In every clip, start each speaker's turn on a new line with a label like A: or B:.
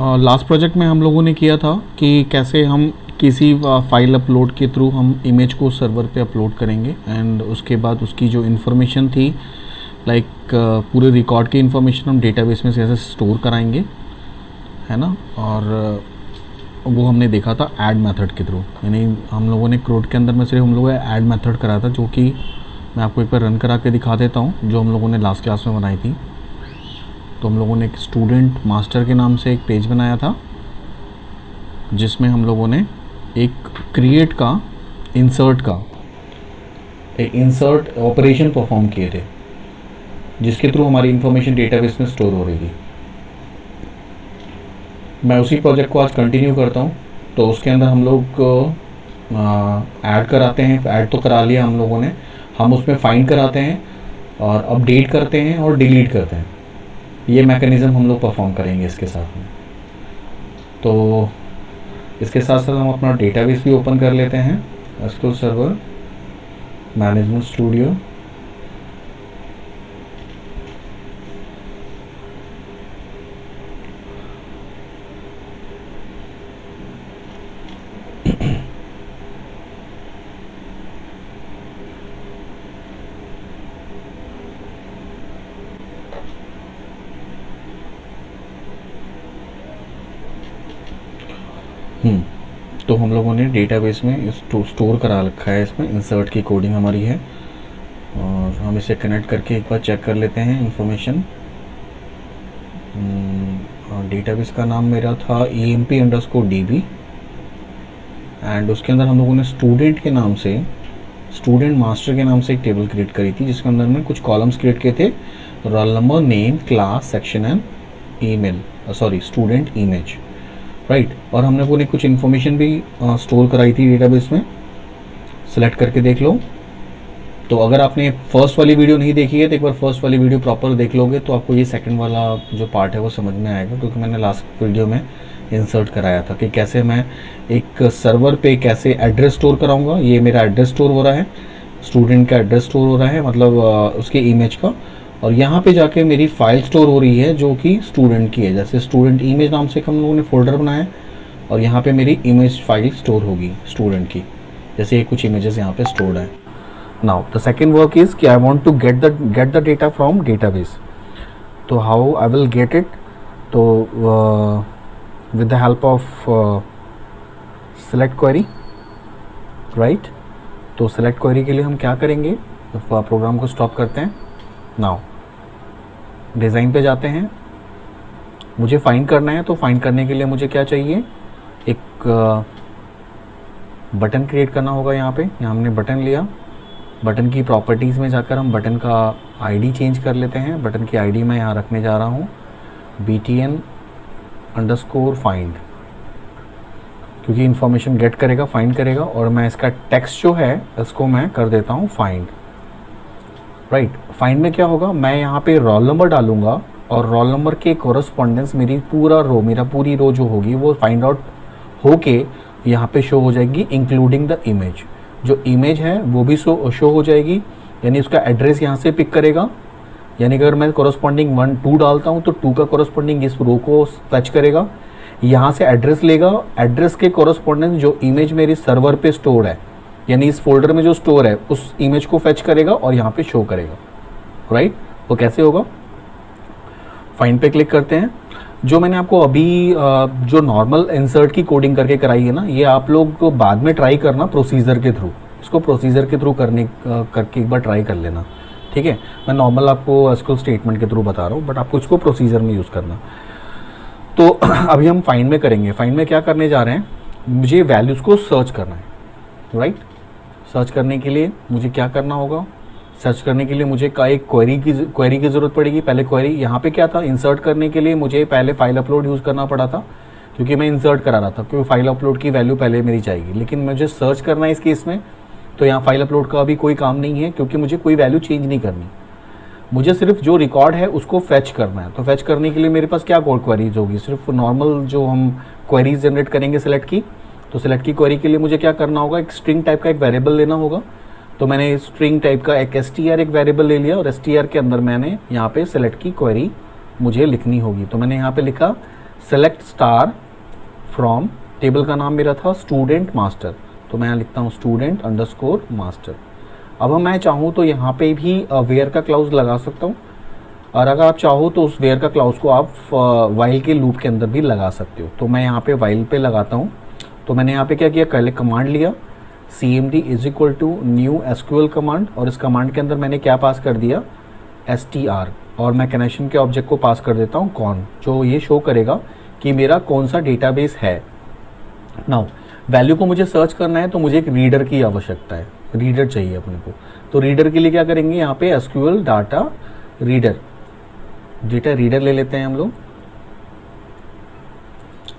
A: Last project में हम लोगों ने किया था कि कैसे हम किसी फाइल अपलोड के थ्रू हम इमेज को सर्वर पे अपलोड करेंगे एंड उसके बाद उसकी जो इन्फॉर्मेशन थी लाइक पूरे रिकॉर्ड की इन्फॉर्मेशन हम डेटाबेस में कैसे स्टोर कराएंगे, है ना। और वो हमने देखा था ऐड मेथड के थ्रू, यानी हम लोगों ने क्रोड के अंदर में सिर्फ हम लोगों ने ऐड मेथड कराया था, जो कि मैं आपको एक बार रन करा के दिखा देता हूँ, जो हम लोगों ने लास्ट क्लास में बनाई थी। तो हम लोगों ने एक स्टूडेंट मास्टर के नाम से एक पेज बनाया था, जिसमें हम लोगों ने एक क्रिएट का इंसर्ट ऑपरेशन परफॉर्म किए थे, जिसके थ्रू हमारी इंफॉर्मेशन डेटाबेस में स्टोर हो रही थी। मैं उसी प्रोजेक्ट को आज कंटिन्यू करता हूँ। तो उसके अंदर हम लोग ऐड कराते हैं, ऐड तो करा लिया हम लोगों ने, हम उसमें फाइंड कराते हैं और अपडेट करते हैं और डिलीट करते हैं। ये मैकेनिज़्म हम लोग परफॉर्म करेंगे इसके साथ में। तो इसके साथ साथ हम अपना डेटाबेस भी ओपन कर लेते हैं, एसक्यूएल सर्वर मैनेजमेंट स्टूडियो। तो हम लोगों ने डेटाबेस में स्टोर करा रखा है, इसमें इंसर्ट की कोडिंग हमारी है और हम इसे कनेक्ट करके एक बार चेक कर लेते हैं इंफॉर्मेशन। और डेटाबेस का नाम मेरा था emp_db एंड उसके अंदर हम लोगों ने स्टूडेंट के नाम से, स्टूडेंट मास्टर के नाम से एक टेबल क्रिएट करी थी, जिसके अंदर में कुछ कॉलम्स क्रिएट किए थे, roll number, name, class, section and email, student image, right. और हमने वो कुछ इन्फॉर्मेशन भी स्टोर कराई थी डेटाबेस में। सेलेक्ट करके देख लो। तो अगर आपने फर्स्ट वाली वीडियो नहीं देखी है तो एक बार फर्स्ट वाली वीडियो प्रॉपर देख लोगे तो आपको ये सेकंड वाला जो पार्ट है वो समझ में आएगा, क्योंकि मैंने लास्ट वीडियो में इंसर्ट कराया था कि कैसे मैं एक सर्वर पे कैसे एड्रेस स्टोर कराऊंगा। ये मेरा एड्रेस स्टोर हो रहा है, स्टूडेंट का एड्रेस स्टोर हो रहा है, मतलब उसके इमेज का, और यहाँ पे जाके मेरी फाइल स्टोर हो रही है जो कि स्टूडेंट की है। जैसे स्टूडेंट इमेज नाम से हम लोगों ने फोल्डर बनाया और यहाँ पे मेरी इमेज फाइल स्टोर होगी स्टूडेंट की, जैसे ये कुछ इमेजेस यहाँ पे स्टोर्ड है। Now the second work is कि I want to get the data from database. तो how I will get it? तो with the help of select query, right. तो सेलेक्ट क्वेरी के लिए हम क्या करेंगे, प्रोग्राम को स्टॉप करते हैं। नाउ डिज़ाइन पे जाते हैं, मुझे फाइंड करना है। तो फाइंड करने के लिए मुझे क्या चाहिए, एक बटन क्रिएट करना होगा। यहाँ हमने बटन लिया, बटन की प्रॉपर्टीज़ में जाकर हम बटन का आईडी चेंज कर लेते हैं। बटन की आईडी मैं यहाँ रखने जा रहा हूँ btn_find, क्योंकि इन्फॉर्मेशन गेट करेगा, फाइंड करेगा, और मैं इसका टेक्स्ट जो है इसको मैं कर देता हूँ फाइंड, राइट। फाइंड में क्या होगा, मैं यहाँ पे रोल नंबर डालूंगा और रोल नंबर के कोरस्पॉन्डेंस मेरी पूरी रो जो होगी वो फाइंड आउट होके यहाँ पे शो हो जाएगी, इंक्लूडिंग द इमेज। जो इमेज है वो भी शो हो जाएगी, यानी उसका एड्रेस यहाँ से पिक करेगा। यानी अगर मैं कोरस्पॉन्डिंग 1 2 डालता हूँ तो 2 का कोरस्पॉन्डिंग इस रो को फैच करेगा, यहाँ से एड्रेस लेगा, एड्रेस के कोरस्पॉन्डेंस जो इमेज मेरी सर्वर पे स्टोर है, यानी इस फोल्डर में जो स्टोर है उस इमेज को फैच करेगा और यहाँ पे शो करेगा, राइट। वो कैसे होगा, फाइंड पे क्लिक करते हैं। जो मैंने आपको अभी जो नॉर्मल इंसर्ट की कोडिंग करके कराई है ना, ये आप लोग को बाद में ट्राई करना प्रोसीजर के थ्रू, इसको प्रोसीजर के थ्रू करके एक बार ट्राई कर लेना, ठीक है। मैं नॉर्मल आपको एसक्यूएल स्टेटमेंट के थ्रू बता रहा हूँ, बट आपको इसको प्रोसीजर में यूज़ करना। तो अभी हम फाइंड में करेंगे। फाइंड में क्या करने जा रहे हैं, मुझे वैल्यूज़ को सर्च करना है, राइट। सर्च करने के लिए मुझे क्या करना होगा, सर्च करने के लिए मुझे एक क्वेरी की ज़रूरत पड़ेगी। पहले क्वेरी यहाँ पे क्या था, इंसर्ट करने के लिए मुझे पहले फाइल अपलोड यूज़ करना पड़ा था, क्योंकि मैं इंसर्ट करा रहा था, क्योंकि फाइल अपलोड की वैल्यू पहले मेरी जाएगी। लेकिन मुझे सर्च करना है इस केस में, तो यहाँ फाइल अपलोड का अभी कोई काम नहीं है, क्योंकि मुझे कोई वैल्यू चेंज नहीं करनी, मुझे सिर्फ जो रिकॉर्ड है उसको फैच करना है। तो फैच करने के लिए मेरे पास क्या क्वेरीज होगी, सिर्फ नॉर्मल जो हम क्वेरीज जनरेट करेंगे सेलेक्ट की। तो सेलेक्ट की क्वेरी के लिए मुझे क्या करना होगा, एक स्ट्रिंग टाइप का एक वेरिएबल लेना होगा। तो मैंने स्ट्रिंग टाइप का एक str एक वेरिएबल ले लिया, और str के अंदर मैंने यहाँ पे सेलेक्ट की क्वेरी मुझे लिखनी होगी। तो मैंने यहाँ पे लिखा सेलेक्ट स्टार फ्रॉम, टेबल का नाम मेरा था स्टूडेंट मास्टर, तो मैं यहाँ लिखता हूँ स्टूडेंट अंडरस्कोर मास्टर। अब मैं चाहूँ तो यहाँ पे भी वेयर का क्लाउज लगा सकता हूँ, और अगर आप चाहो तो उस वेयर का क्लाउज को आप वाइल के लूप के अंदर भी लगा सकते हो। तो मैं यहाँ पे वाइल पे लगाता हूँ। तो मैंने यहाँ पे क्या किया, पहले कमांड लिया cmd is equal to new SQL command, और इस कमांड के अंदर मैंने क्या पास कर दिया, str, और मैं कनेक्शन के ऑब्जेक्ट को पास कर देता हूँ कौन, जो ये शो करेगा कि मेरा कौन सा डेटाबेस है। नाउ वैल्यू को मुझे सर्च करना है तो मुझे एक रीडर की आवश्यकता है, रीडर चाहिए अपने को। तो रीडर के लिए क्या करेंगे, यहाँ पे SQL data reader, data reader ले लेते हैं हम लोग,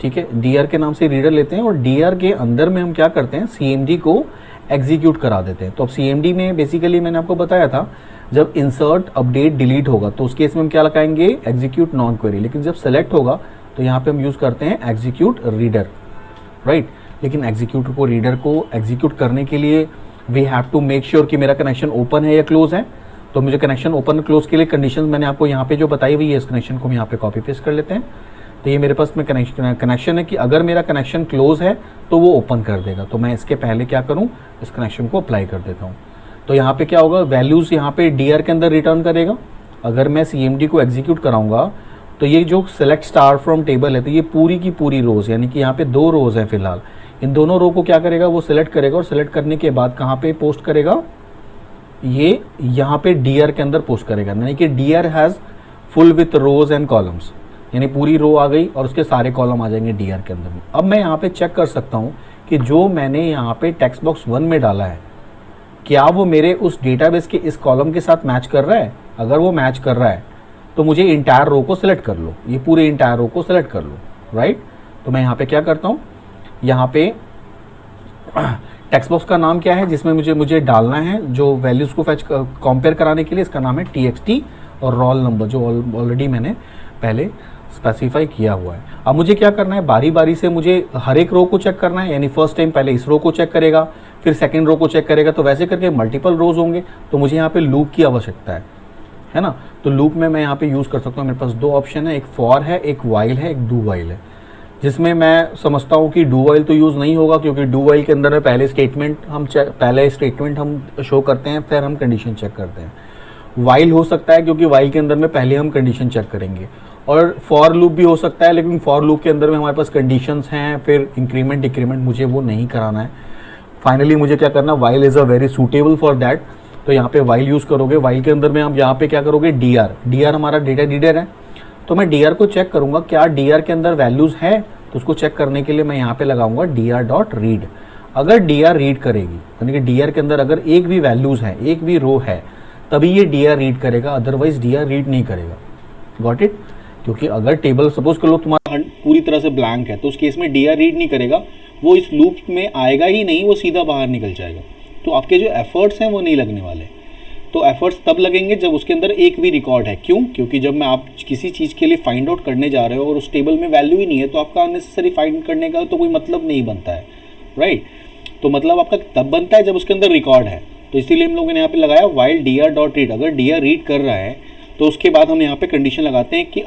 A: ठीक है, डीआर के नाम से रीडर लेते हैं, और डीआर के अंदर में हम क्या करते हैं, सीएमडी को एग्जीक्यूट करा देते हैं। तो अब सीएमडी में बेसिकली मैंने आपको बताया था जब इंसर्ट अपडेट डिलीट होगा तो उस केस में हम क्या लगाएंगे, एग्जीक्यूट नॉन क्वेरी, लेकिन जब सेलेक्ट होगा तो यहाँ पे हम यूज करते हैं एग्जीक्यूट रीडर, राइट। लेकिन एग्जीक्यूट को, रीडर को एग्जीक्यूट करने के लिए we have to make sure कि मेरा कनेक्शन ओपन है या क्लोज है। तो मुझे कनेक्शन ओपन क्लोज के लिए कंडीशंस मैंने आपको यहाँ पे जो बताई हुई है, इस कनेक्शन को हम यहाँ पे कॉपी पेस्ट कर लेते हैं। तो ये मेरे पास में कनेक्शन है कि अगर मेरा कनेक्शन क्लोज है तो वो ओपन कर देगा। तो मैं इसके पहले क्या करूँ, इस कनेक्शन को अप्लाई कर देता हूँ। तो यहाँ पे क्या होगा, वैल्यूज़ यहाँ पे डीआर के अंदर रिटर्न करेगा। अगर मैं सीएमडी को एग्जीक्यूट कराऊंगा तो ये जो सेलेक्ट स्टार फ्रॉम टेबल है, तो ये पूरी की पूरी रोज, यानी कि यहाँ पे 2 रोज हैं फिलहाल, इन दोनों रो को क्या करेगा, वो सिलेक्ट करेगा, और सिलेक्ट करने के बाद कहाँ पे पोस्ट करेगा, ये यहाँ पे डीआर के अंदर पोस्ट करेगा। यानी कि DR has full with rows and columns, यानी पूरी रो आ गई और उसके सारे कॉलम आ जाएंगे डीआर के अंदर में। अब मैं यहाँ पे चेक कर सकता हूँ कि जो मैंने यहाँ पे टेक्स्ट बॉक्स 1 में डाला है, क्या वो मेरे उस डेटाबेस के इस कॉलम के साथ मैच कर रहा है। अगर वो मैच कर रहा है तो मुझे इंटायर रो को सिलेक्ट कर लो, ये पूरे इंटायर रो को सिलेक्ट कर लो, राइट। तो मैं यहाँ पे क्या करता हूँ, यहाँ पे टेक्स्ट बॉक्स का नाम क्या है जिसमें मुझे डालना है जो वैल्यूज़ को फैच कंपेयर कराने के लिए, इसका नाम है txt, और रोल नंबर जो ऑलरेडी मैंने पहले स्पेसिफाई किया हुआ है। अब मुझे क्या करना है, बारी बारी से मुझे हर एक रो को चेक करना है, यानी फर्स्ट टाइम पहले इस रो को चेक करेगा, फिर सेकंड रो को चेक करेगा, तो वैसे करके मल्टीपल रोज होंगे। तो मुझे यहाँ पे लूप की आवश्यकता है ना। तो लूप में मैं यहाँ पे यूज़ कर सकता हूँ, मेरे पास 2 ऑप्शन है, एक फॉर है, एक वाइल है, एक डू वाइल है, जिसमें मैं समझता हूँ कि डू वाइल तो यूज़ नहीं होगा, क्योंकि डू वाइल के अंदर में पहले स्टेटमेंट हम शो करते हैं, फिर हम कंडीशन चेक करते हैं। वाइल हो सकता है क्योंकि वाइल के अंदर में पहले हम कंडीशन चेक करेंगे, और फॉर लूप भी हो सकता है, लेकिन फॉर लूप के अंदर में हमारे पास कंडीशंस हैं, फिर इंक्रीमेंट डिक्रीमेंट, मुझे वो नहीं कराना है। फाइनली मुझे क्या करना, while is a very suitable for that. तो यहाँ पे वाइल यूज़ करोगे, वाइल के अंदर में हम यहाँ पे क्या करोगे, डीआर हमारा डेटा रीडर है, तो मैं डीआर को चेक करूँगा क्या डीआर के अंदर वैल्यूज़ है। तो उसको चेक करने के लिए मैं यहाँ पे लगाऊंगा dr.read। अगर dr रीड करेगी, यानी कि dr के अंदर अगर एक भी वैल्यूज़ है, एक भी रो है, तभी ये dr रीड करेगा, अदरवाइज dr रीड नहीं करेगा। Got it. क्योंकि अगर टेबल सपोज कर लो तुम्हारा पूरी तरह से ब्लैंक है, तो उस केस में dr रीड नहीं करेगा, वो इस लूप में आएगा ही नहीं, वो सीधा बाहर निकल जाएगा। तो आपके जो एफर्ट्स हैं वो नहीं लगने वाले। तो एफर्ट्स तब लगेंगे जब उसके अंदर एक भी रिकॉर्ड है। क्यों? क्योंकि जब मैं आप किसी चीज़ के लिए फाइंड आउट करने जा रहे हो और उस टेबल में वैल्यू ही नहीं है, तो आपका अननेसेसरी फाइंड करने का तो कोई मतलब नहीं बनता है, राइट। तो मतलब आपका तब बनता है जब उसके अंदर रिकॉर्ड है। तो इसीलिए हम लोगों ने यहाँ पे लगाया वाइल dr.read। अगर dr रीड कर रहा है तो उसके बाद हम यहाँ पे कंडीशन लगाते हैं कि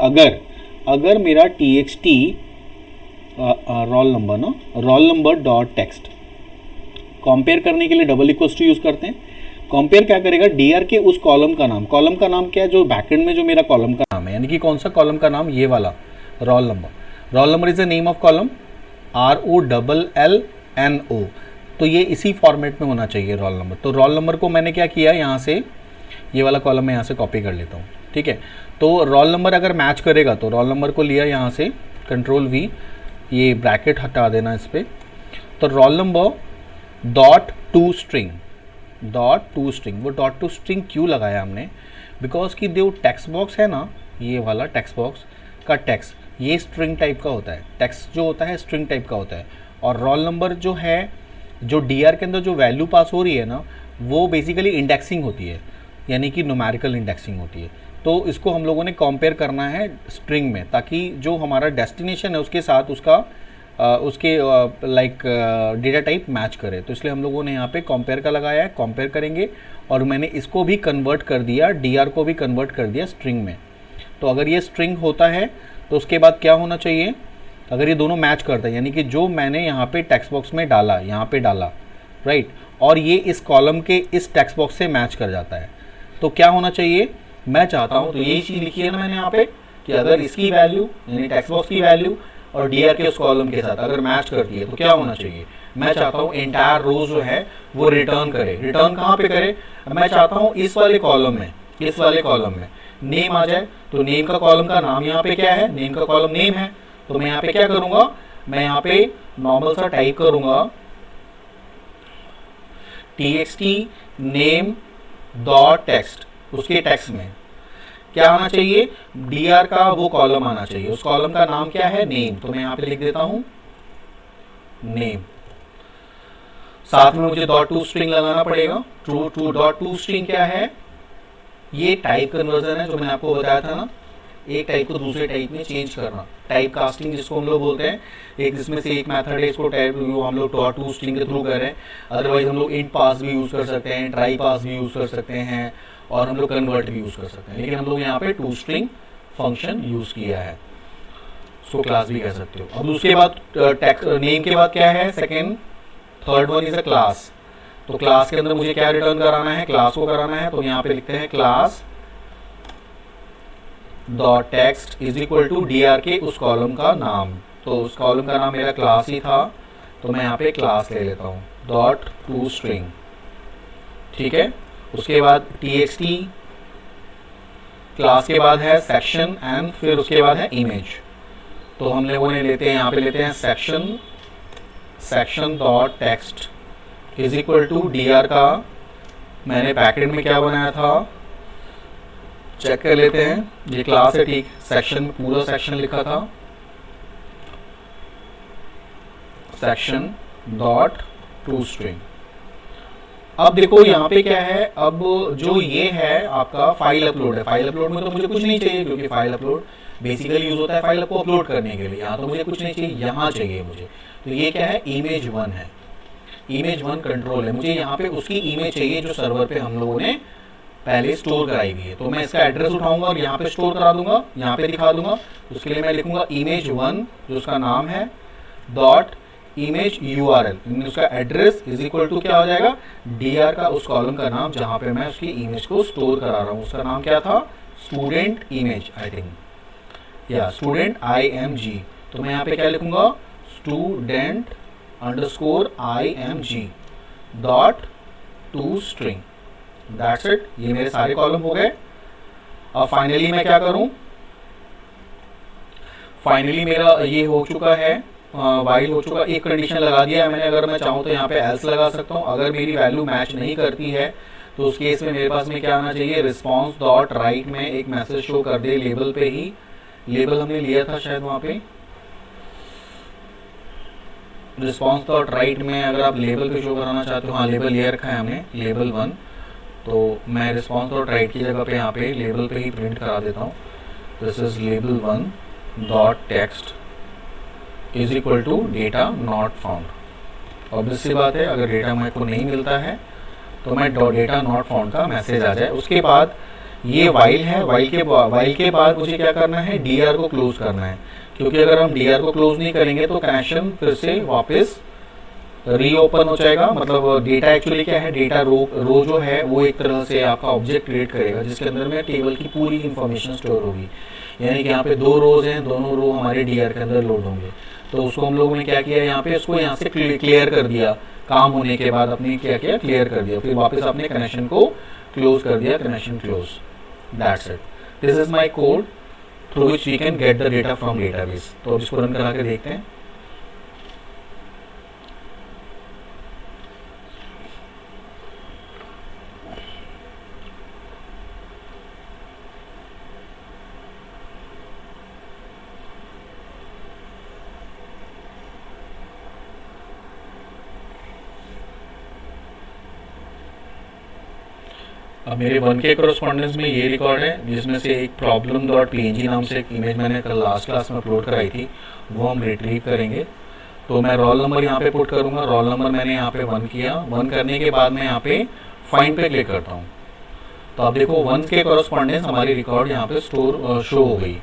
A: अगर मेरा txt roll number dot text compare करने के लिए डबल इक्वल्स टू यूज़ करते हैं। कंपेयर क्या करेगा, dr के उस कॉलम का नाम क्या है, जो बैकएंड में जो मेरा कॉलम का नाम है, यानी कि कौन सा कॉलम का नाम, ये वाला role number is the name of column, ROLLNO। तो ये इसी फॉर्मेट में होना चाहिए रोल नंबर। तो रोल नंबर को मैंने क्या किया, यहाँ से ये वाला कॉलम मैं यहाँ से कॉपी कर लेता हूँ, ठीक है। तो रोल नंबर अगर मैच करेगा तो रोल नंबर को लिया यहाँ से Ctrl+V, ये ब्रैकेट हटा देना इस पर। तो role number dot to string, वो डॉट टू स्ट्रिंग क्यों लगाया हमने, बिकॉज कि जो टेक्स्ट बॉक्स है ना, ये वाला टेक्स्ट बॉक्स का टेक्स्ट ये स्ट्रिंग टाइप का होता है, टेक्स्ट जो होता है स्ट्रिंग टाइप का होता है, और रोल नंबर जो है, जो डीआर के अंदर जो वैल्यू पास हो रही है ना, वो बेसिकली इंडेक्सिंग होती है, यानी कि न्यूमेरिकल इंडेक्सिंग होती है। तो इसको हम लोगों ने कंपेयर करना है स्ट्रिंग में, ताकि जो हमारा डेस्टिनेशन है उसके साथ उसके लाइक डेटा टाइप मैच करे। तो इसलिए हम लोगों ने यहाँ पे कंपेयर का लगाया है, कंपेयर करेंगे, और मैंने इसको भी कन्वर्ट कर दिया, डीआर को भी कन्वर्ट कर दिया स्ट्रिंग में। तो अगर ये स्ट्रिंग होता है तो उसके बाद क्या होना चाहिए, अगर ये दोनों मैच करता है, यानी कि जो मैंने यहाँ पे टेक्स्ट बॉक्स में डाला, यहाँ पे डाला, राइट, और ये इस कॉलम के इस टेक्स्ट बॉक्स से मैच कर जाता है, तो क्या होना चाहिए, मैं चाहता हूँ, तो यही चीज़ लिखी है ना मैंने यहाँ पे कि अगर इसकी वैल्यू यानी टेक्स्ट बॉक्स की वैल्यू और डीआर के उस कॉलम के साथ अगर मैच करती है तो क्या होना चाहिए, मैं चाहता हूँ एंटायर रो जो है वो रिटर्न करे। रिटर्न कहाँ पे करे, मैं चाहता हूँ इस वाले कॉलम में, इस वाले कॉलम में नेम आ जाए। तो नेम का कॉलम का नाम यहाँ पे क्या है, नेम का कॉलम नेम है, तो मैं यहाँ पे क्या करूँगा, मैं यहाँ पे नॉर्मल सा टाइप करूँगा txt नेम डॉट टेक्स्ट, उसके टेक्स्ट में क्या आना चाहिए, dr का वो कॉलम आना चाहिए, उस कॉलम का नाम क्या है, नेम, तो मैं यहाँ पे लिख देता हूं नेम। साथ में मुझे डॉट टू स्ट्रिंग लगाना पड़ेगा। टू डॉट टू स्ट्रिंग क्या है, ये टाइप कन्वर्जन है जो मैंने आपको बताया था ना, एक टाइप को दूसरे टाइप में चेंज करना, टाइप कास्टिंग जिसको हम लोग बोलते हैं। एक इसमें से एक मेथड है, इसको टाइप हम लोग डॉट टू स्ट्रिंग के थ्रू कर रहे हैं। अदरवाइज हम लोग इंट पास भी यूज कर सकते हैं, ट्राई पास भी यूज कर सकते हैं, और हम लोग कन्वर्ट भी यूज कर सकते हैं, लेकिन हम लोग यहाँ पे टू स्ट्रिंग फंक्शन यूज किया है, सो क्लास भी कह सकते हो। अब उसके बाद नेम के बाद क्या है, second third one is a class. तो क्लास के अंदर मुझे क्या रिटर्न कराना है, क्लास को कराना है, तो यहाँ पे लिखते हैं class dot text is equal to DR के उस कॉलम का नाम। तो उस कॉलम का नाम मेरा क्लास ही था, तो मैं यहाँ पे क्लास ले लेता हूँ डॉट टू स्ट्रिंग, ठीक है। उसके बाद txt, क्लास के बाद है सेक्शन, एंड फिर उसके बाद है इमेज। तो हम लोगों ने लेते हैं यहाँ पे लेते हैं section dot text is equal to DR का, मैंने पैकेट में क्या बनाया था चेक कर लेते हैं, ये क्लास है, ठीक, सेक्शन पूरा सेक्शन लिखा था, सेक्शन डॉट टू स्ट्रिंग। अब देखो यहाँ पे क्या है, अब जो ये है आपका फाइल अपलोड है, फाइल अपलोड में तो मुझे कुछ नहीं चाहिए, क्योंकि फाइल अपलोड बेसिकली यूज होता है फाइल को अपलोड करने के लिए, यहाँ तो मुझे कुछ नहीं चाहिए, यहाँ चाहिए मुझे। तो ये क्या है, इमेज वन है, इमेज वन कंट्रोल है, मुझे यहाँ पे उसकी इमेज चाहिए जो सर्वर पे हम लोगों ने पहले स्टोर कराई हुई है। तो मैं इसका एड्रेस उठाऊंगा और यहाँ पे स्टोर करा दूंगा, यहाँ पे दिखा दूंगा। उसके लिए मैं लिखूंगा इमेज वन जो उसका नाम है डॉट इमेज URL, उसका एड्रेस इज इक्वल टू क्या हो जाएगा, डीआर का उस कॉलम का नाम जहां पे मैं उसकी इमेज को स्टोर करा रहा हूँ, उसका नाम क्या था, स्टूडेंट इमेज, आई थिंक, या स्टूडेंट IMG। तो मैं यहाँ पे क्या लिखूंगा, student underscore IMG dot to string, that's it. ये मेरे सारे कॉलम हो गए। अब फाइनली मैं क्या करूं, फाइनली मेरा ये हो चुका है, वाइल हो चुका, एक कंडीशन लगा दिया है मैंने, अगर मैं चाहूँ तो यहाँ पे एल्स लगा सकता हूँ। अगर मेरी वैल्यू मैच नहीं करती है तो उस केस में मेरे पास में क्या आना चाहिए, रिस्पॉन्स डॉट राइट में एक मैसेज शो कर दे लेबल पे ही, लेबल हमने लिया था शायद वहाँ पे, रिस्पॉन्स डॉट राइट में अगर आप लेबल पे शो कराना चाहते हो, हाँ लेबल लिया रखा है हमने, लेबल वन, तो मैं रिस्पॉन्स डॉट राइट की जगह पे यहाँ पे लेबल पे ही प्रिंट करा देता हूँ, this is label one dot text is equal to data not found. Obvious सी बात है, अगर डेटा मेरे को नहीं मिलता है तो मैं डेटा नॉट फाउंड का मैसेज आ जाए। उसके बाद ये वाइल है, वाइल के बाद मुझे क्या करना है, डीआर को क्लोज करना है, क्योंकि अगर हम डीआर को क्लोज नहीं करेंगे तो कनेक्शन फिर से वापस रीओपन हो जाएगा। मतलब डेटा एक्चुअली क्या है, डेटा रो जो है वो एक तरह से आपका ऑब्जेक्ट क्रिएट करेगा जिसके अंदर में टेबल की पूरी इंफॉर्मेशन स्टोर होगी, यानी कि यहाँ पे दो रोज हैं, दोनों रो हमारे डीआर के अंदर लोड होंगे। तो उसको हम लोगों ने क्या किया, यहाँ पे उसको यहाँ से क्लियर कर दिया, काम होने के बाद अपने क्या किया, क्लियर कर दिया, फिर वापस अपने कनेक्शन को क्लोज कर दिया, connection close, that's it. This is my code through which we can get the data from database. तो अब इसको रन करा के देखते हैं। अब मेरे वन के कोरस्पॉन्डेंस में ये रिकॉर्ड है, जिसमें से एक प्रॉब्लम डॉट png नाम से एक इमेज मैंने कल लास्ट क्लास में अपलोड कराई थी, वो हम रिट्रीव करेंगे। तो मैं रोल नंबर यहाँ पे पुट करूँगा, रोल नंबर मैंने यहाँ पे 1 किया, 1 करने के बाद मैं यहाँ पे फाइंड पे क्लिक करता हूँ। तो आप देखो 1 के कोरस्पॉन्डेंस हमारी रिकॉर्ड यहाँ पे शो हो गई,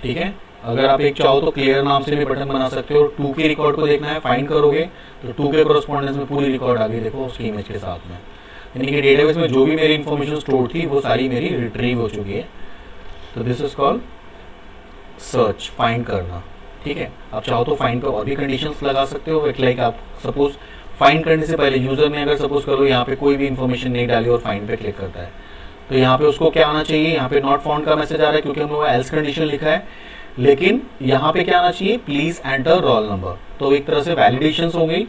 A: ठीक है। अगर आप एक चाहो तो क्लियर नाम से भी बटन बना सकते हो। 2 के रिकॉर्ड को देखना है, फाइंड करोगे तो 2 के कोरस्पॉन्डेंस में पूरी रिकॉर्ड आ गई, देखो उसकी इमेज के साथ में, यानी कि डेटाबेस में जो भी मेरी इन्फॉर्मेशन स्टोर थी वो सारी मेरी रिट्रीव हो चुकी है। तो this is called search, find करना। ठीक है, आप चाहो तो फाइंड पे और भी कंडीशंस लगा सकते हो। लाइक आप सपोज फाइंड करने से पहले यूजर ने अगर सपोज करो यहाँ पे कोई भी इन्फॉर्मेशन नहीं डाली और फाइंड पे क्लिक करता है, तो यहाँ पे उसको क्या आना चाहिए, यहाँ पे नॉट फाउंड का मैसेज आ रहा है क्योंकि हम लोग एल्स कंडीशन लिखा है, लेकिन यहाँ पे क्या आना चाहिए, प्लीज एंटर रोल नंबर। तो एक तरह से वैलिडेशंस हो गई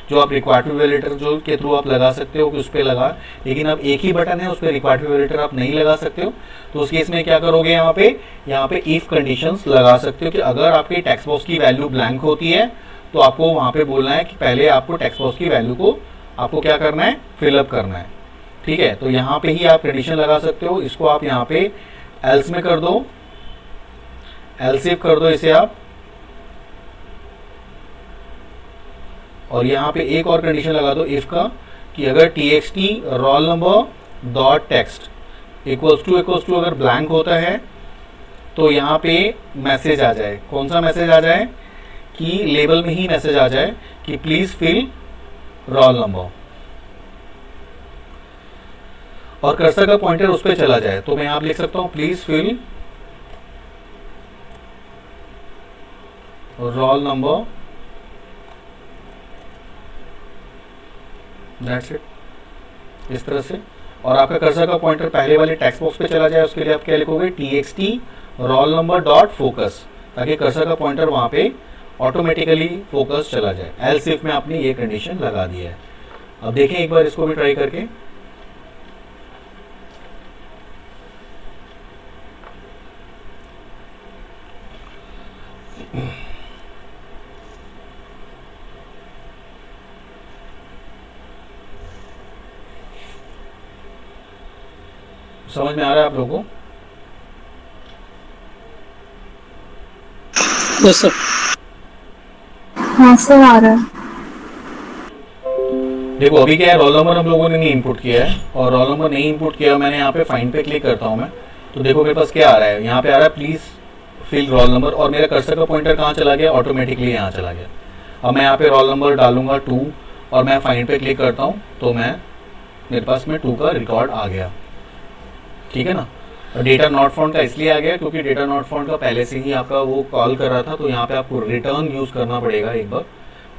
A: जो आप रिक्वायर्ड वैलिडेटर जो के थ्रू आप लगा सकते हो कि उस पर लगा, लेकिन अब एक ही बटन है उस पर रिक्वायर्ड वैलिडेटर आप नहीं लगा सकते हो। तो उस केस में क्या करोगे, यहाँ पे इफ कंडीशंस लगा सकते हो कि अगर आपके टेक्स्ट बॉक्स की वैल्यू ब्लैंक होती है तो आपको वहां पे बोलना है कि पहले आपको टेक्स्ट बॉक्स की वैल्यू को आपको क्या करना है, फिलअप करना है। ठीक है, तो यहाँ पे ही आप कंडीशन लगा सकते हो। इसको आप यहाँ पे एल्स में कर दो, एल्स इफ कर दो इसे आप, और यहाँ पे एक और कंडीशन लगा दो इफ का कि अगर txt roll number dot text equals to अगर ब्लैंक होता है तो यहाँ पे मैसेज आ जाए। कौन सा मैसेज आ जाए, कि लेबल में ही मैसेज आ जाए कि प्लीज फिल रोल नंबर, और कर्सर का पॉइंटर उस पर चला जाए। तो मैं यहाँ लिख सकता हूं please fill roll number, that's it, इस तरह से। और आपका कर्सर का पॉइंटर पहले वाले टेक्स्ट बॉक्स पे चला जाए, उसके लिए आप क्या लिखोगे, txt roll number dot focus, ताकि कर्सर का पॉइंटर वहां पे ऑटोमेटिकली फोकस चला जाए। एल्स इफ में आपने ये कंडीशन लगा दिया है। अब देखें एक बार इसको भी ट्राई करके, समझ में आ रहा है आप लोगों को?
B: Yes sir.
C: हाँ सर आ रहा है।
A: देखो अभी क्या है, रोल नंबर हम लोगों ने नहीं इनपुट किया है, और रोल नंबर नहीं इनपुट किया, मैंने यहाँ पे फाइंड पे क्लिक करता हूँ मैं, तो देखो मेरे पास क्या आ रहा है, यहाँ पे आ रहा है प्लीज फिल रोल नंबर, और मेरा कर्सर का पॉइंटर कहाँ चला गया, ऑटोमेटिकली यहाँ चला गया। अब मैं यहाँ पे रोल नंबर डालूंगा 2 और मैं फाइंड पे क्लिक करता हूँ तो मेरे पास में 2 का रिकॉर्ड आ गया। ठीक है ना। डेटा नॉट फाउंड का इसलिए आ गया क्योंकि डेटा नॉट फाउंड का पहले से ही आपका वो कॉल कर रहा था, तो यहाँ पे आपको रिटर्न यूज करना पड़ेगा एक बार।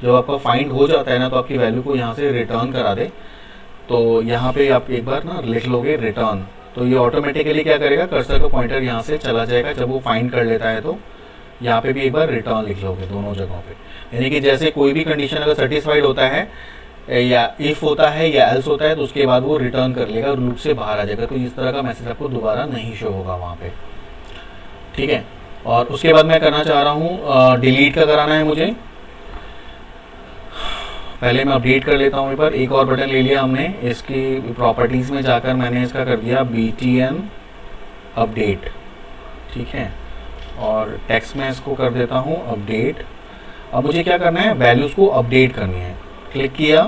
A: जब आपका फाइंड हो जाता है ना तो आपकी वैल्यू को यहाँ से रिटर्न करा दे, तो यहाँ पे आप एक बार ना लिख लोगे रिटर्न, तो ये ऑटोमेटिकली क्या करेगा, कर्सर का पॉइंटर यहाँ से चला जाएगा। जब वो फाइंड कर लेता है तो यहाँ पे भी एक बार रिटर्न लिख लोगे दोनों जगहों पे, यानी कि जैसे कोई भी कंडीशन अगर सेटिस्फाइड होता है या इफ होता है या एल्स होता है तो उसके बाद वो रिटर्न कर लेगा और लूप से बाहर आ जाएगा, तो इस तरह का मैसेज आपको दोबारा नहीं शो होगा वहाँ पे। ठीक है, और उसके बाद मैं करना चाह रहा हूँ डिलीट का कराना है मुझे, पहले मैं अपडेट कर लेता हूँ। एक बार एक और बटन ले लिया हमने, इसकी प्रॉपर्टीज में जाकर मैंने इसका कर दिया btn अपडेट। ठीक है, और टेक्स्ट में इसको कर देता हूँ अपडेट। अब मुझे क्या करना है, वैल्यूज को अपडेट करनी है। क्लिक किया,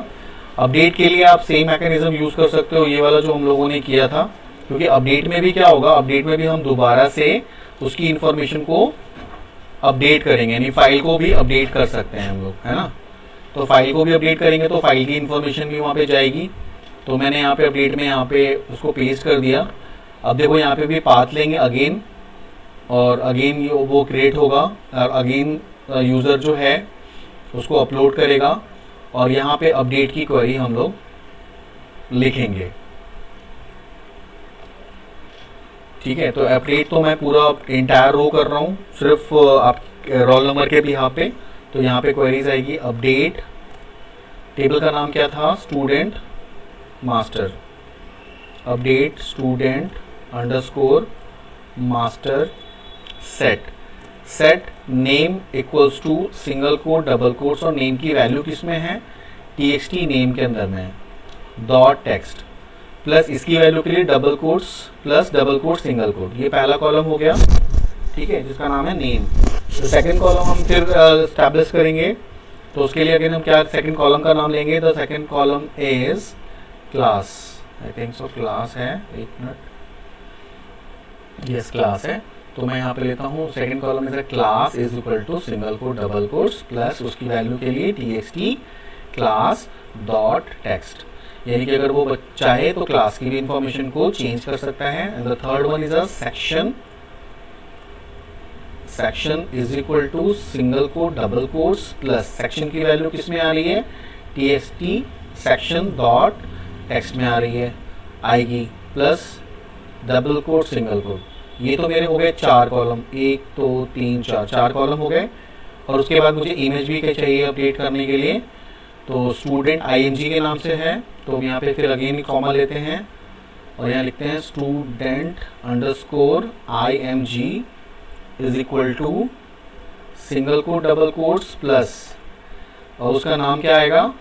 A: अपडेट के लिए आप सेम मैकेनिज्म यूज कर सकते हो, ये वाला जो हम लोगों ने किया था, क्योंकि अपडेट में भी क्या होगा, अपडेट में भी हम दोबारा से उसकी इंफॉर्मेशन को अपडेट करेंगे, यानी फाइल को भी अपडेट कर सकते हैं हम लोग, है ना। तो फाइल को भी अपडेट करेंगे तो फाइल की इंफॉर्मेशन भी वहाँ पे जाएगी। तो मैंने यहाँ पे अपडेट में यहाँ पे उसको पेस्ट कर दिया। अब देखो यहाँ पे भी पाथ लेंगे अगेन, और अगेन वो क्रिएट होगा, और अगेन यूज़र जो है उसको अपलोड करेगा, और यहाँ पे अपडेट की क्वेरी हम लोग लिखेंगे। ठीक है, तो अपडेट तो मैं पूरा इंटायर रो कर रहा हूँ सिर्फ आप रोल नंबर के भी यहाँ पे। तो यहाँ पे क्वेरीज आएगी अपडेट, टेबल का नाम क्या था, student master, update student underscore master set name equals to single quote double quotes, और नेम की वैल्यू किस में है, txt नेम के अंदर में है, डॉट टेक्स्ट प्लस इसकी वैल्यू के लिए double quotes plus double quote single quote, ये पहला कॉलम हो गया। ठीक है, जिसका नाम है नेम। तो सेकंड कॉलम हम फिर एस्टैब्लिश करेंगे, तो उसके लिए अगेन हम क्या सेकंड कॉलम का नाम लेंगे, the second column is class, I think so class है, एक मिनट, यस क्लास है। तो मैं यहाँ पे लेता हूँ सेकंड कॉलम में class is equal to single quote double quotes plus उसकी वैल्यू के लिए txt क्लास डॉट टेक्स्ट, यानी कि अगर वो चाहे तो क्लास की भी इंफॉर्मेशन को चेंज कर सकता है। And the third one is a section, section is equal to single quote double quotes plus section की वैल्यू किस में आ रही है, txt सेक्शन डॉट टेक्स्ट में आ रही है आएगी, plus double quote single quote. ये तो मेरे हो गए 4 कॉलम, 1 2 3 4 कॉलम हो गए। और उसके बाद मुझे इमेज भी चाहिए अपडेट करने के लिए, तो स्टूडेंट ing के नाम से है, तो यहाँ पे फिर अगेन कॉमा लेते हैं और यहाँ लिखते हैं student underscore img is equal to single quote double quotes plus, और उसका नाम क्या आएगा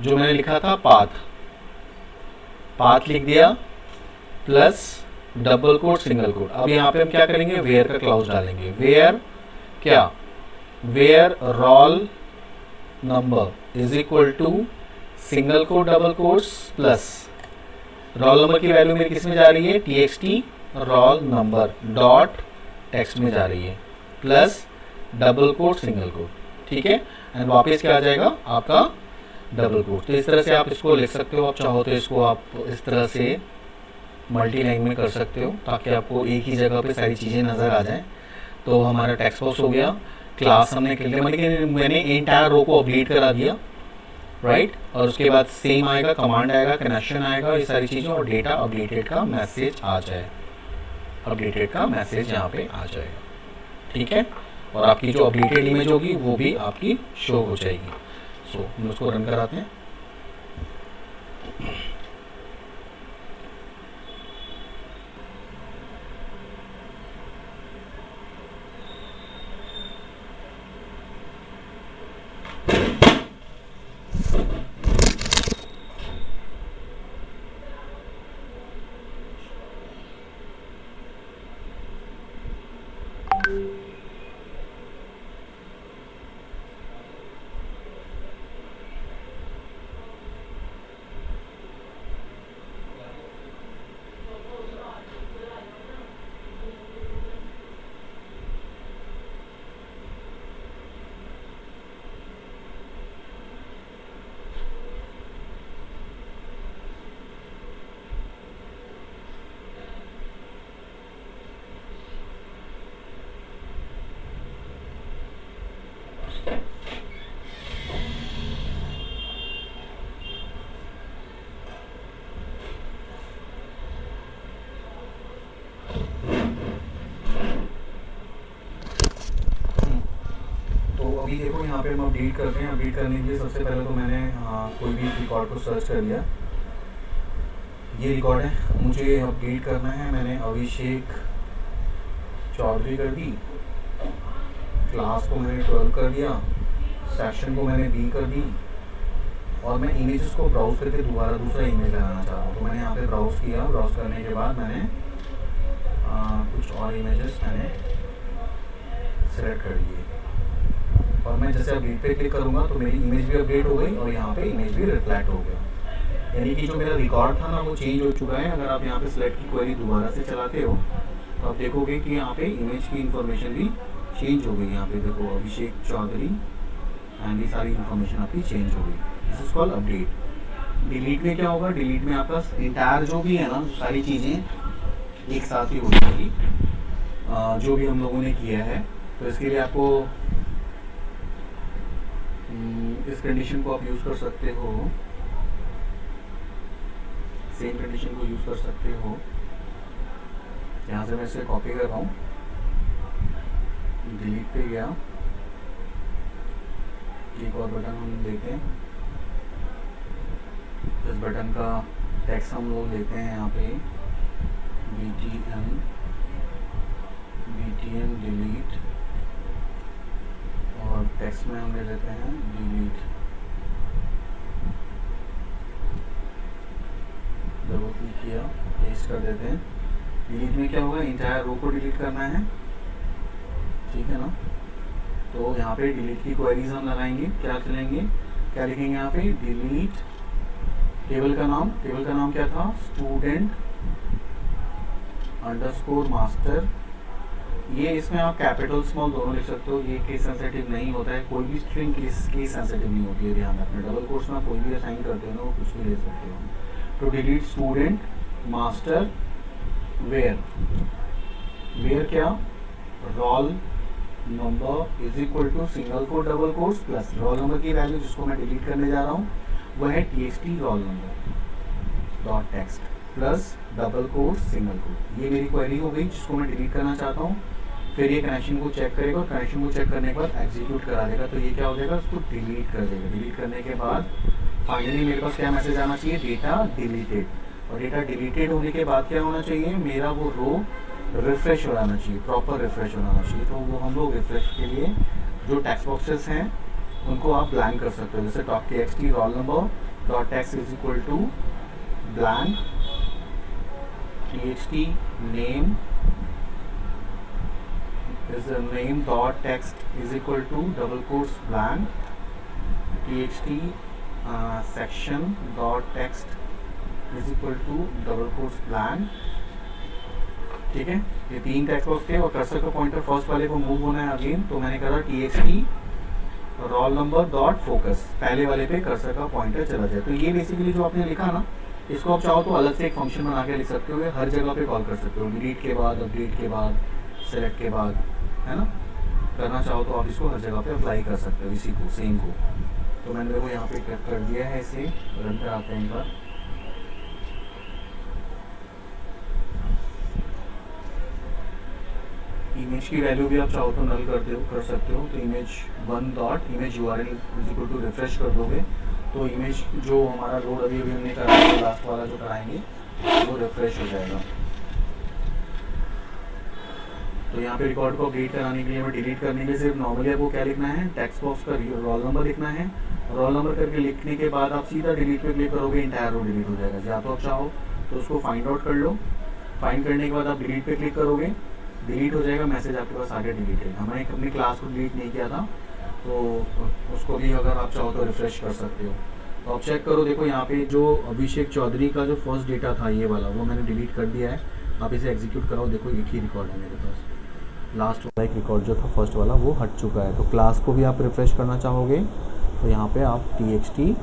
A: जो मैंने लिखा था पाथ लिख दिया plus double quote single quote. अब यहाँ पे हम क्या करेंगे, वेयर का क्लाउज डालेंगे। वेयर क्या, where roll number is equal to single quote double quotes plus roll number की वैल्यू मेरी किस में जा रही है, txt roll number dot text में जा रही है plus double quote single quote, ठीक है। एंड वापस क्या आ जाएगा आपका डबल कोट। तो इस तरह से आप इसको लिख सकते हो, आप चाहो तो इसको आप इस तरह से मल्टी लाइन में कर सकते हो ताकि आपको एक ही जगह पे सारी चीज़ें नज़र आ जाएं। तो हमारा टेक्स्ट बॉक्स हो गया, क्लास हमने कर लिया, मतलब मैंने एंटायर रो को अपडेट करा दिया, राइट। और उसके बाद सेम आएगा, कमांड आएगा, कनेक्शन आएगा, ये सारी चीज़ें, और डेटा अपडेटेड का मैसेज आ जाए, अपडेटेड का मैसेज यहाँ पे आ जाएगा, ठीक है। और आपकी जो अपडेटेड इमेज होगी वो भी आपकी शो हो जाएगी। सो हम उसको रन कराते हैं। अभी देखो यहाँ पे हम अपडेट करते हैं। अपडेट करने के लिए सबसे पहले तो मैंने कोई भी रिकॉर्ड को सर्च कर लिया। ये रिकॉर्ड है, मुझे अपडेट करना है। मैंने अभिषेक चौधरी कर दी, क्लास को मैंने 12 कर दिया, सेक्शन को मैंने B कर दी, और मैं इमेजेस को ब्राउज करके दोबारा दूसरा इमेज लगाना चाह रहा हूँ। तो मैंने यहाँ पे ब्राउज किया, ब्राउज करने के बाद मैंने कुछ और इमेजेस मैंने सेलेक्ट कर लिए, और मैं जैसे अपडेट पे क्लिक करूँगा तो मेरी इमेज भी अपडेट हो गई और यहाँ पे इमेज भी रिफ्लेक्ट हो गया। यानी कि जो मेरा रिकॉर्ड था ना वो चेंज हो चुका है। अगर आप यहाँ पे सिलेक्ट की क्वेरी दोबारा से चलाते हो तो आप देखोगे कि यहाँ पे इमेज की इंफॉर्मेशन भी चेंज हो गई। यहाँ पे देखो अभिषेक चौधरी एंड ये सारी इंफॉर्मेशन आपकी चेंज हो गई। This is called update. Delete में क्या होगा, डिलीट में आपका इंटायर जो भी है ना, सारी चीज़ें एक साथ ही हो जाएगी जो भी हम लोगों ने किया है। तो इसके लिए आपको इस कंडीशन को आप यूज़ कर सकते हो, सेम कंडीशन को यूज़ कर सकते हो। यहाँ से मैं इसे कॉपी कर रहा हूँ, डिलीट पे गया, एक और बटन हम लेते हैं। इस बटन का टेक्स्ट हम लोग लेते हैं यहाँ पे btn डिलीट, और टेक्स्ट में हम ले लेते हैं डिलीट। डबल क्लिक किया, पेस्ट कर देते हैं। डिलीट में क्या होगा, इंटायर रो को डिलीट करना है, ठीक है ना। तो यहाँ पे डिलीट की क्वेरीज हम लगाएंगे। क्या चलेंगे, क्या लिखेंगे यहाँ पे, डिलीट टेबल का नाम, टेबल का नाम क्या था, स्टूडेंट अंडरस्कोर मास्टर ये इसमें आप कैपिटल स्मॉल दोनों लिख सकते हो, ये केस सेंसिटिव नहीं होता है, कोई भी स्ट्रिंग केस सेंसिटिव नहीं होती है, ध्यान रखना। डबल कोर्स में आप कोई भी असाइन करते हो ना, वो कुछ भी ले सकते हो। तो delete student master where, where क्या, roll number is equal to single quote double quotes plus roll number की वैल्यू जिसको मैं डिलीट करने जा रहा हूँ वह है txt roll number dot text plus double quote single quote. ये मेरी क्वेरी हो गई जिसको मैं डिलीट करना चाहता हूँ। फिर ये कनेक्शन को चेक करेगा और कनेक्शन को चेक करने के बाद एग्जीक्यूट करा देगा। तो ये क्या हो जाएगा, उसको डिलीट कर देगा। डिलीट करने के बाद फाइनली मेरे पास क्या मैसेज आना चाहिए, डेटा डिलीटेड। और डेटा डिलीटेड होने के बाद क्या होना चाहिए, मेरा वो रो रिफ्रेश हो जाना चाहिए, प्रॉपर रिफ्रेश होना चाहिए। तो वो हम लोग रिफ्रेश के लिए जो टेक्स्ट बॉक्सेस हैं उनको आप ब्लैंक कर सकते हो, जैसे top txt roll number dot text is equal to blank txt name is the name dot text is equal to double quotes blank txt section dot text is equal to double quotes blank। ठीक है, ये तीन text box थे और cursor का pointer first वाले को move होना है अगेन, तो मैंने कहा txt roll number dot focus, पहले वाले पे कर्सर का पॉइंटर चला जाए। तो ये बेसिकली जो आपने लिखा ना, इसको आप चाहो तो अलग से एक फंक्शन बना के लिख सकते हो, हर जगह पे कॉल कर सकते हो, डिलीट के बाद, अपडेट के बाद, सेलेक्ट के बाद, है ना। करना चाहो तो आप इसको हर जगह पे अप्लाई कर सकते हो, इसी को सेम को। तो मैंने देखो यहाँ पे कर दिया है, इसे रन कराते हैं एक बार। इमेज की वैल्यू भी आप चाहो तो नल कर सकते हो। तो image one dot image URL is equal to refresh कर दोगे तो इमेज जो हमारा लोड अभी हमने कराया है, लास्ट वाला जो कराएंगे वो रिफ्रेश हो जाएगा। तो यहाँ पे रिकॉर्ड को अपडेट कराने के लिए, डिलीट करने के लिए सिर्फ नॉर्मली आपको क्या लिखना है, टेक्स्ट बॉक्स का रोल नंबर लिखना है। रोल नंबर करके लिखने के बाद आप सीधा डिलीट पे क्लिक करोगे, इंटायर रो डिलीट हो जाएगा। या तो आप चाहो तो उसको फाइंड आउट कर लो, फाइंड करने के बाद आप डिलीट पे क्लिक करोगे, डिलीट हो जाएगा, मैसेज आपके पास आगे डिलीटेड। हमने अपनी क्लास को डिलीट नहीं किया था, तो उसको भी अगर आप चाहो तो रिफ्रेश कर सकते हो। तो आप चेक करो, देखो यहाँ पे जो अभिषेक चौधरी का जो फर्स्ट डेटा था ये वाला, वो मैंने डिलीट कर दिया है। आप इसे एग्जीक्यूट कराओ, देखो एक ही रिकॉर्ड है मेरे पास, लास्ट वाला एक रिकॉर्ड जो था फर्स्ट वाला वो हट चुका है। तो क्लास को भी आप रिफ्रेश करना चाहोगे तो यहाँ पे आप txt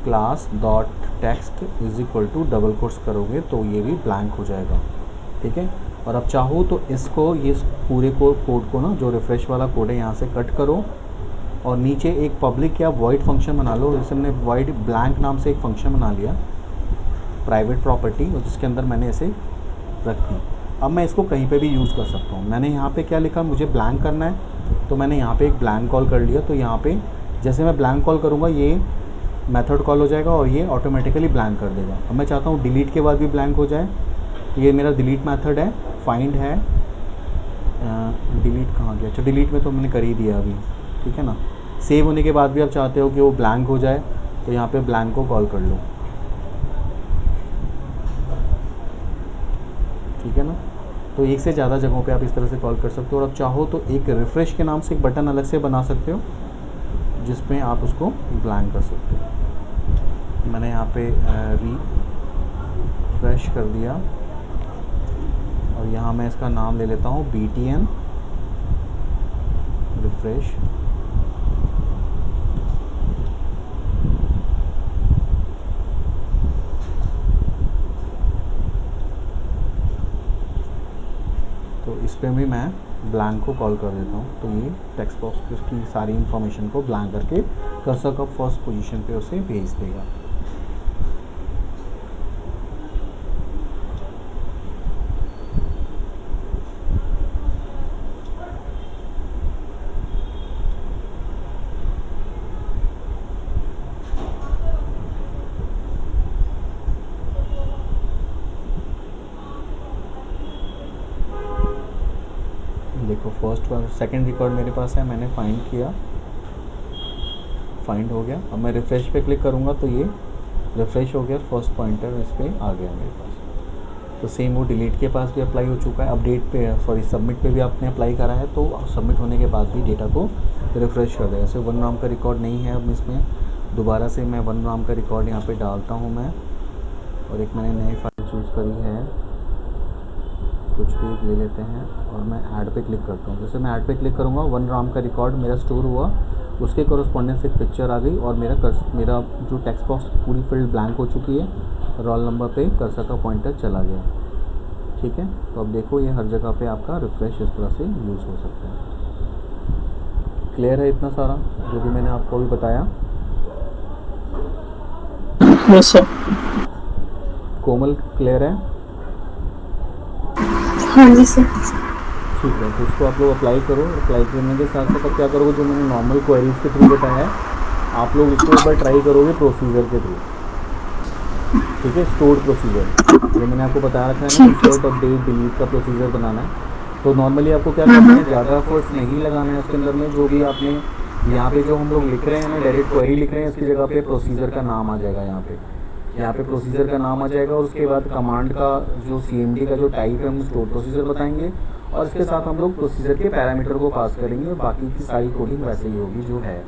A: class dot text is equal to double quotes करोगे तो ये भी ब्लैंक हो जाएगा। ठीक है, और अब चाहो तो इसको, ये पूरे कोड को ना, जो रिफ्रेश वाला कोड है यहाँ से कट करो और नीचे एक पब्लिक या वॉइड फंक्शन बना लो। जैसे हमने वॉइड ब्लैंक नाम से एक फंक्शन बना लिया, प्राइवेट प्रॉपर्टी, और जिसके अंदर मैंने इसे रख दी। अब मैं इसको कहीं पे भी यूज़ कर सकता हूँ। मैंने यहाँ पे क्या लिखा, मुझे ब्लैंक करना है, तो मैंने यहाँ पे एक ब्लैंक कॉल कर लिया। तो यहाँ पे जैसे मैं ब्लैंक कॉल करूँगा ये मेथड कॉल हो जाएगा और ये ऑटोमेटिकली ब्लैंक कर देगा। अब मैं चाहता हूँ डिलीट के बाद भी ब्लैंक हो जाए, तो ये मेरा डिलीट मेथड है, फाइंड है। डिलीट कहाँ गया, अच्छा डिलीट में तो मैंने कर ही दिया अभी, ठीक है ना। सेव होने के बाद भी आप चाहते हो कि वो ब्लैंक हो जाए, तो यहाँ पे ब्लैंक को कॉल कर लो, ठीक है ना। तो एक से ज़्यादा जगहों पे आप इस तरह से कॉल कर सकते हो। और आप चाहो तो एक रिफ़्रेश के नाम से एक बटन अलग से बना सकते हो जिसमें आप उसको ब्लैंक कर सकते हो। मैंने यहाँ पे रिफ्रेश कर दिया और यहाँ मैं इसका नाम ले लेता हूँ btn रिफ्रेश। तो इस पर भी मैं ब्लैंक को कॉल कर देता हूँ। तो ये टेक्स्ट बॉक्स की सारी इन्फॉर्मेशन को ब्लैंक करके कर्सर का फर्स्ट पोजीशन पे उसे भेज देगा। देखो फर्स्ट वाला, सेकंड रिकॉर्ड मेरे पास है, मैंने फाइंड किया, फाइंड हो गया। अब मैं रिफ़्रेश पे क्लिक करूँगा तो ये रिफ़्रेश हो गया, फर्स्ट पॉइंटर इस पर आ गया मेरे पास। तो सेम वो डिलीट के पास भी अप्लाई हो चुका है, अपडेट पे, सॉरी सबमिट पे भी आपने अप्लाई करा है, तो सबमिट होने के बाद भी डेटा को रिफ़्रेश कर देगा। जैसे वन नाम का रिकॉर्ड नहीं है अब इसमें, दोबारा से मैं वन नाम का रिकॉर्ड यहाँ पर डालता हूँ मैं, और एक मैंने नई फाइल चूज़ करी है, कुछ भी एक ले लेते हैं और मैं ऐड पे क्लिक करता हूँ। जैसे मैं ऐड पे क्लिक करूँगा 1 राम का रिकॉर्ड मेरा स्टोर हुआ, उसके कॉरस्पॉन्डेंस एक पिक्चर आ गई और मेरा जो टेक्स्ट बॉक्स पूरी फील्ड ब्लैंक हो चुकी है, रोल नंबर पे कर्सर का पॉइंटर चला गया। ठीक है, तो अब देखो ये हर जगह पे आपका रिफ्रेश इस तरह से यूज़ हो सकता है। क्लियर है इतना सारा जो भी मैंने आपको अभी बताया?
B: Yes sir.
A: कोमल क्लियर है?
C: हाँ जी सर।
A: ठीक है, तो इसको आप लोग अप्लाई करो। अप्लाई करने के साथ साथ अब क्या करोगे, जो मैंने नॉर्मल क्वेरीज के थ्रू बताया है, आप लोग इसको एक बार ट्राई करोगे प्रोसीजर के थ्रू। ठीक है, स्टोर्ड प्रोसीजर जो मैंने आपको बताया था ना, इंसर्ट अपडेट डिलीट का प्रोसीजर बनाना है। तो नॉर्मली आपको क्या करना है, ज़्यादा एफर्ट्स नहीं लगाना है उसके अंदर में। जो भी आपने यहाँ पे जो हम लोग लिख रहे हैं ना, डायरेक्ट क्वेरी लिख रहे हैं, इसकी जगह पे प्रोसीजर का नाम आ जाएगा। यहाँ पे प्रोसीजर का नाम आ जाएगा और उसके बाद कमांड का जो CMD का जो टाइप है हम स्टोर प्रोसीजर बताएंगे और इसके साथ हम लोग प्रोसीजर के पैरामीटर को पास करेंगे और बाकी की सारी कोडिंग वैसे ही होगी जो है।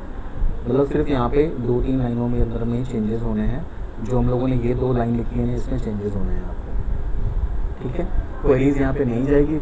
A: मतलब सिर्फ यहाँ पे 2-3 लाइनों में अंदर में चेंजेस होने हैं। जो हम लोगों ने ये 2 लाइन लिखी है इसमें चेंजेस होने हैं आपको। ठीक है, क्वेरीज यहाँ पे नहीं जाएगी।